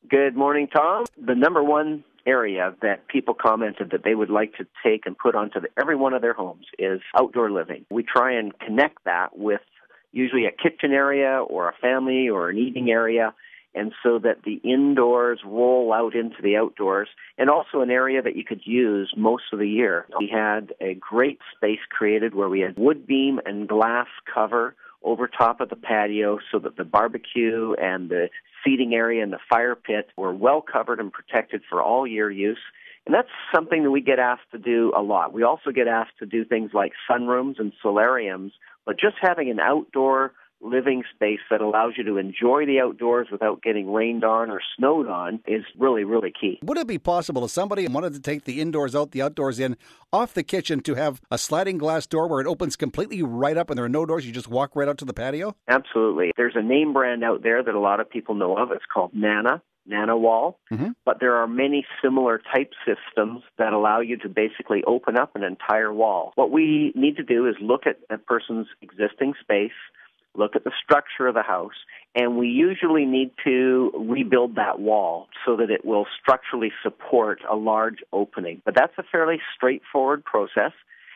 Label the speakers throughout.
Speaker 1: Good morning, Tom. The number one area that people commented that they would like to take and put onto every one of their homes is outdoor living. We try and connect that with usually a kitchen area or a family or an eating area, and so that the indoors roll out into the outdoors, and also an area that you could use most of the year. We had a great space created where we had wood beam and glass cover over top of the patio so that the barbecue and the seating area and the fire pit were well covered and protected for all year use. And that's something that we get asked to do a lot. We also get asked to do things like sunrooms and solariums, but just having an outdoor living space that allows you to enjoy the outdoors without getting rained on or snowed on is really, really key.
Speaker 2: Would it be possible if somebody wanted to take the indoors out, the outdoors in, off the kitchen to have a sliding glass door where it opens completely right up and there are no doors, you just walk right out to the patio?
Speaker 1: Absolutely. There's a name brand out there that a lot of people know of. It's called Nana Wall. Mm-hmm. But there are many similar type systems that allow you to basically open up an entire wall. What we need to do is look at a person's existing space, look at the structure of the house, and we usually need to rebuild that wall so that it will structurally support a large opening. But that's a fairly straightforward process.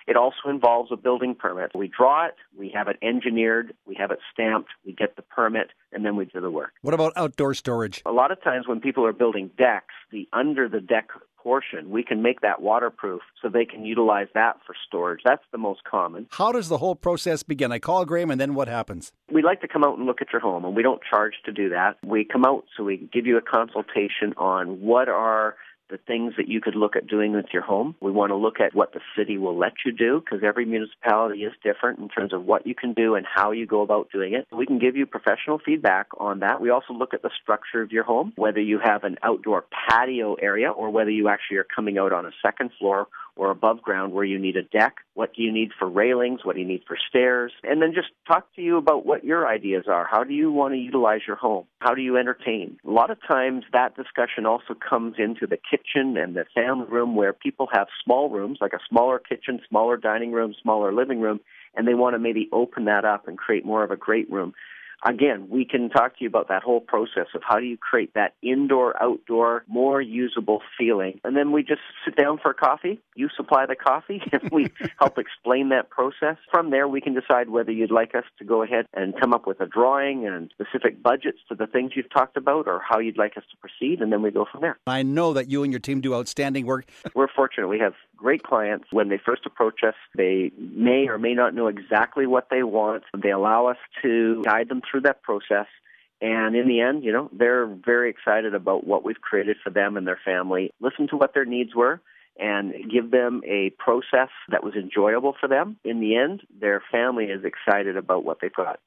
Speaker 1: It also involves a building permit. We draw it, we have it engineered, we have it stamped, we get the permit, and then we do the work.
Speaker 2: What about outdoor storage?
Speaker 1: A lot of times when people are building decks, the under the deck portion, we can make that waterproof so they can utilize that for storage. That's the most common.
Speaker 2: How does the whole process begin? I call Graeme, and then what happens?
Speaker 1: We like to come out and look at your home, and we don't charge to do that. We come out so we give you a consultation on what are the things that you could look at doing with your home. We want to look at what the city will let you do, because every municipality is different in terms of what you can do and how you go about doing it. We can give you professional feedback on that. We also look at the structure of your home, whether you have an outdoor patio area or whether you actually are coming out on a second floor or above ground where you need a deck. What do you need for railings? What do you need for stairs? And then just talk to you about what your ideas are. How do you want to utilize your home? How do you entertain? A lot of times that discussion also comes into the kitchen and the family room where people have small rooms, like a smaller kitchen, smaller dining room, smaller living room, and they want to maybe open that up and create more of a great room. Again, we can talk to you about that whole process of how do you create that indoor-outdoor, more usable feeling. And then we just sit down for a coffee. You supply the coffee, and we help explain that process. From there, we can decide whether you'd like us to go ahead and come up with a drawing and specific budgets to the things you've talked about, or how you'd like us to proceed, and then we go from there.
Speaker 2: I know that you and your team do outstanding work.
Speaker 1: We're fortunate. We have great clients. When they first approach us, they may or may not know exactly what they want. They allow us to guide them through that process. And in the end, they're very excited about what we've created for them and their family. Listen to what their needs were and give them a process that was enjoyable for them. In the end, their family is excited about what they've got.